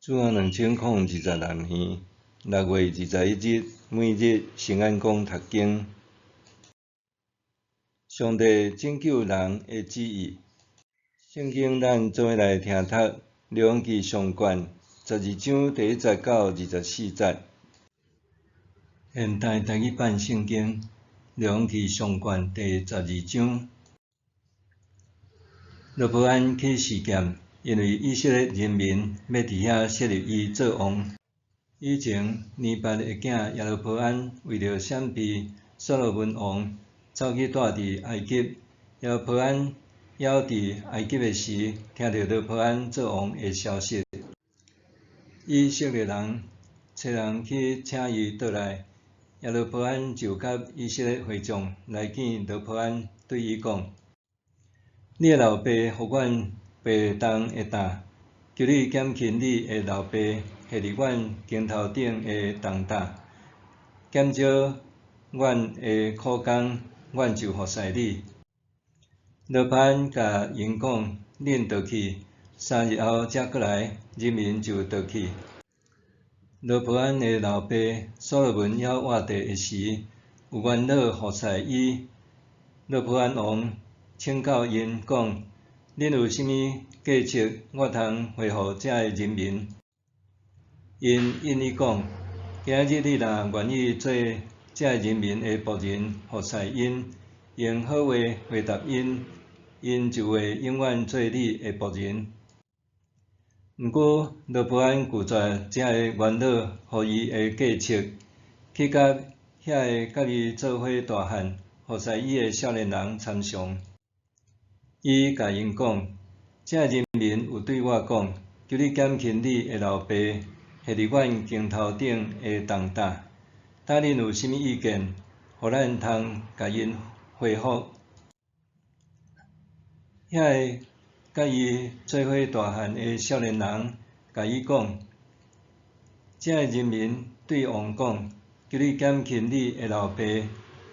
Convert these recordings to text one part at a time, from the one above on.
主后2026年6月21日，每日圣安宫读经。上帝拯救人的旨意。圣经咱做伙来听读《列王记上卷》12章第1节到24节。现代台语版圣经《列王记上卷》第12章。罗波安去示剑，因为以色列人民要伫遐设立伊做王。以前尼八的囝耶罗波安为了闪避所罗门王，走去住伫埃及。耶罗波安还伫埃及的时，听到罗波安做王的消息。以色列人找人去请伊倒来，耶罗波安就甲以色列会众来见罗波安，对伊讲：你的老爸互阮白当会担，求你减轻你的老爸下伫阮肩头顶的重担，减少阮的苦工，阮就服侍你。罗波安甲因讲：恁倒去，3日后才过来，人民就倒去。罗波安的老爸所罗门还活地的时，有元老服侍伊。罗波安王请教因讲：恁有甚物计策，我通回复遮的人民？因应伊讲：今日你若愿意做遮人民的仆人，服侍因，用好话回答因，因就会永远做你的仆人。毋过罗波安拒绝遮个元老互伊的计策，去甲遐个甲伊做伙大汉服侍伊的少年人参详。伊甲因讲：遮人民有对我讲，求你减轻你的老爸下伫阮肩头顶的重担。呾恁有甚物意见，互咱通甲因回复。遐个甲伊做伙大汉的少年人甲伊讲：遮个人民对王讲，求你减轻你的老爸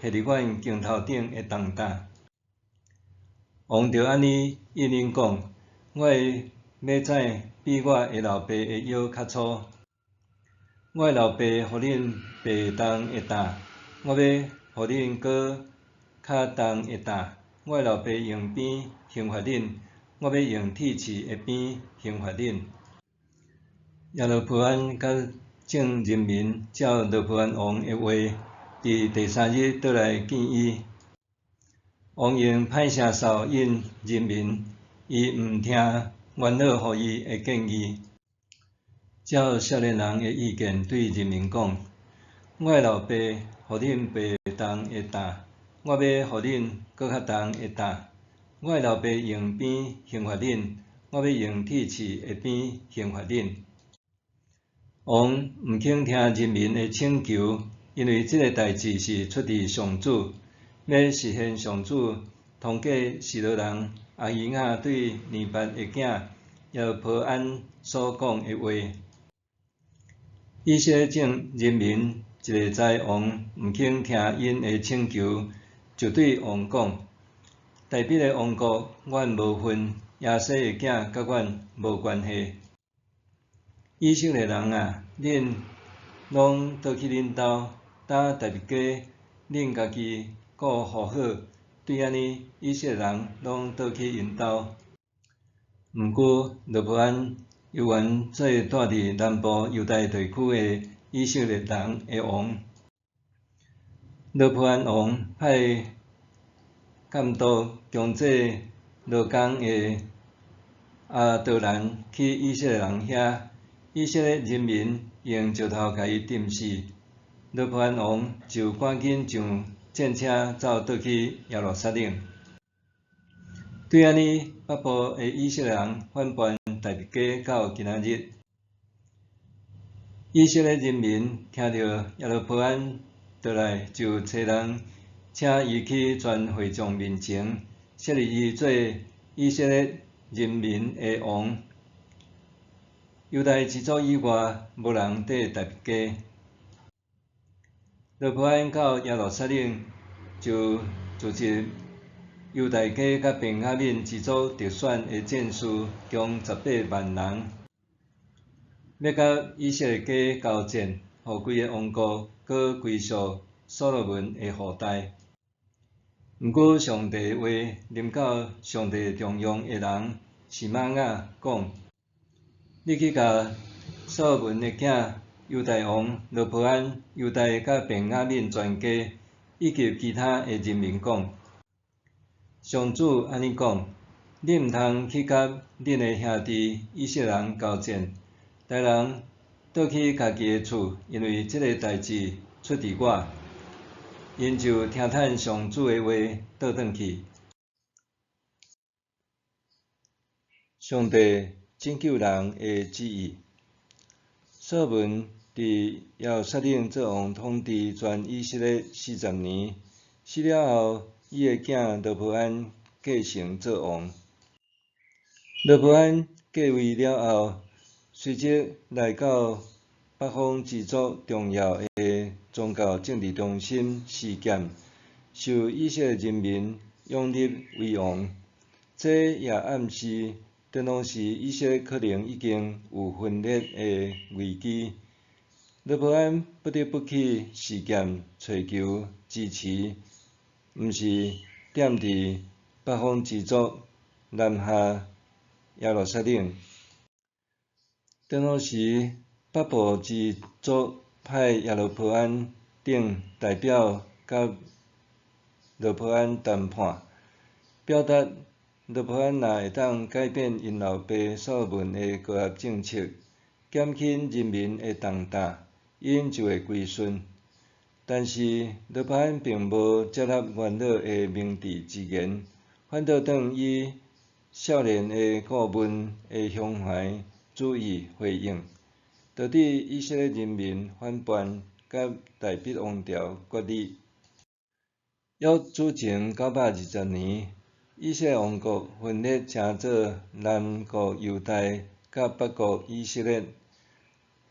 下伫阮肩头顶的重担。王就安尼应因讲：我的马仔比我的老爸的腰较粗，我的老爸互恁白重会担，我要互恁搁较重会担。我的老爸用鞭刑罚恁，我要用铁刺的鞭刑罚恁。耶罗波安甲众人民照罗波安王的话，伫第3日倒来见伊。王用歹声扫引人民，伊毋听元老互伊的建议。照少年人的意见对人民讲：我的老爸互恁白重会担，我要互恁搁较重会担。我的老爸用鞭刑罚恁，我要用铁刺的鞭刑罚恁。王毋肯听人民的请求，因为这个代志是出自上主，要实现上主通过示罗人阿希亚对尼八的囝耶罗波安所讲的话。以色列众人民一个知王毋肯听因的请求，就对王讲：台北的王国阮无份，亚西的囝甲阮无关系。以色列人啊，恁拢倒去恁兜，搭台北家，恁家己顾护好。对安尼，以色列人拢倒去因兜。毋过罗波安犹原做住伫南部犹大地区的以色列人的王。罗波安王派监督强制劳工的阿多兰去以色列人遐，以色列人民用石头甲伊钉死。罗波安王就赶紧上战车走倒去耶路撒冷。对安尼，北部的以色列人反叛台北家到今仔日。以色列人民听到耶罗波安倒来，就找人请伊去全会众面前，设立伊做以色列人民的王。犹大支族以外，无人缀台北家。罗波安到耶路撒冷，就组织犹大家甲便雅悯支族特选的战士，共18万人。要甲以色列家交战，互规个王国搁归属所罗门的后代。毋过，上帝话临到上帝重用的人示玛雅讲：你去甲所罗门的囝犹大王罗波安、犹大甲便雅悯全家以及其他的人民讲。上主安尼讲：你毋通去甲恁的兄弟以色列人交战，大人倒去家己的厝，因为即个代志出伫我。因就听叹上主的话，倒转去。上帝拯救人的旨意。所罗门伫耶路撒冷做王统治全以色列40年，死了后，伊的囝罗波安继承做王。罗波安继位了后，随即来到北方支族重要的宗教政治中心示剑，受以色列人民拥立为王。这也暗示当时以色列可能已经有分裂的危机。罗波安不得不去示剑寻求支持，毋是踮伫北方支族南下耶路撒冷。当时北部支族派耶罗波安等代表甲罗波安谈判，表达罗波安若会当改变因老爸所罗门的高压政策，减轻人民的重担，因就会归顺。但是罗波安并无接纳元老的明智之言，反倒转以少年的顾问的胸怀主义回应，导致以色列人民反叛，甲大笔王朝决裂。约主前920年，以色列王国分裂成做南国犹大甲北国以色列。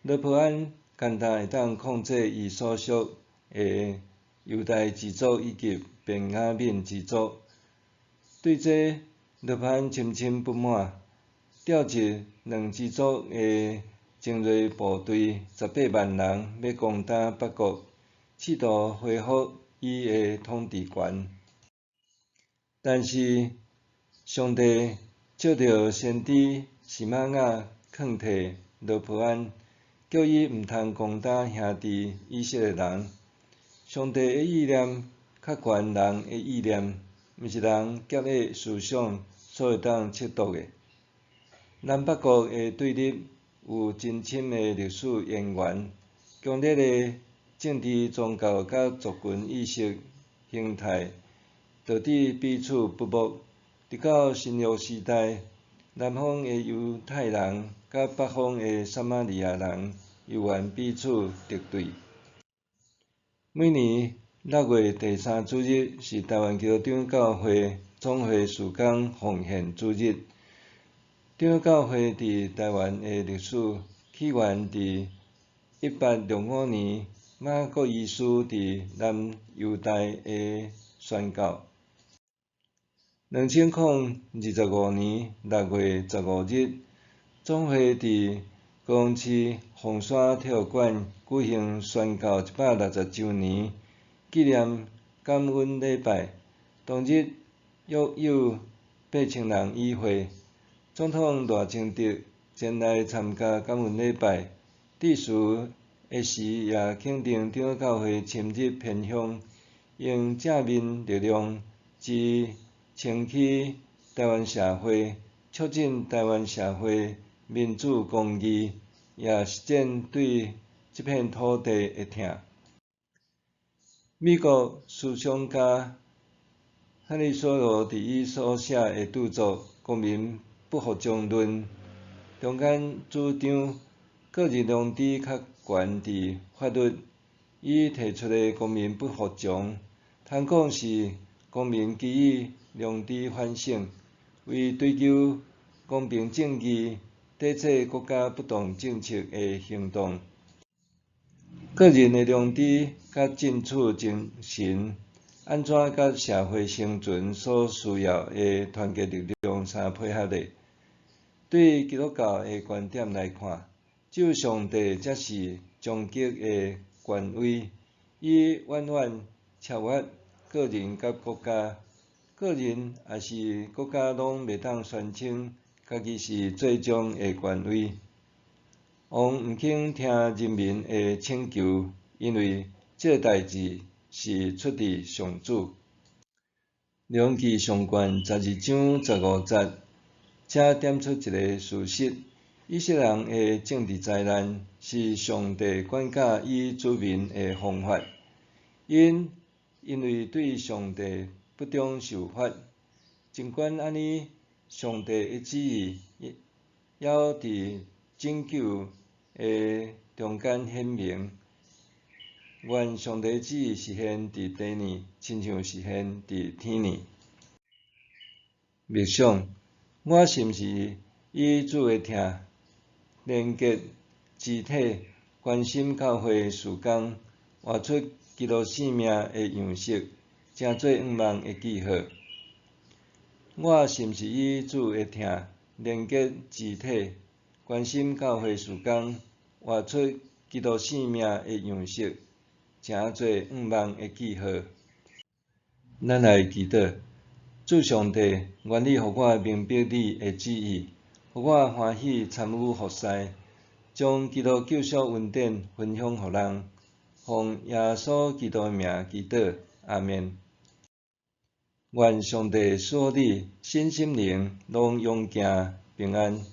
罗波安简单会当控制伊所属的犹大支族以及便雅悯支族。对这，罗波安深深不满，调集两支族的精锐部队18万人，要攻打北国，试图恢复伊的统治权。但是，上帝借着先知示玛雅劝退罗波安，叫伊毋通攻打兄弟以色列人。上帝的意念较悬人的意念，毋是人狭隘思想所会当测度的。南北国的对立有真深的历史渊源，强烈的政治、宗教甲族群意识形态，导致彼此不睦。直到新约时代，南方的犹太人甲北方的撒玛利亚人犹原彼此敌对。每年6月第3主日是台湾基督长教会总会事工奉献主日。长教会伫台湾的历史起源伫1865年马国医师伫南犹大的宣教。2025年6月15日，总会伫高雄市凤山体育馆举行宣教160周年纪念感恩礼拜。当日约有8000人与会。总统赖清德前来参加感恩礼拜，致辞的时也肯定长老教会深入偏乡，用正面力量之撑起台湾社会，促进台湾社会民主公义，也实践对这片土地的疼。美国思想家汉尼索罗伫伊所写的著作《公民不服从论》中间主张个人良知较悬伫法律。伊提出的公民不服从，通讲是公民基于良知反省，为追求公平正义，抵制国家不当政策的行动。个人的良知甲进取精神，安怎甲社会生存所需要的团结力量相配合的？对基督教的观点来看，只有上帝才是终极的权威，伊远远超越个人甲国家。个人也是国家拢袂当宣称家己是最终的权威。王毋肯听人民的请求，因为这代志是出自上主。梁记上卷12章15节，这点出一个事实：以色列人的政治灾难是上帝管教伊子民的方法。因为对上帝不忠受罚，尽管安尼，上帝的旨意也伫拯救的中间显明。愿上帝旨意实现伫地呢，亲像实现伫天呢。默想，我是毋是以主的疼，连结肢体，关心教会事工，活出基督生命的样式，诚做愿望的记号？我是毋是以主的疼，连结肢体，关心教会事工，活出基督生命的样式，诚做愿望的记号？咱来祈祷，主上帝，愿你互我明白你的旨意，互我欢喜参与服侍，将基督救赎恩典分享互人。奉耶稣基督的名祈祷，阿们。愿上帝赐予你身心灵拢勇健平安。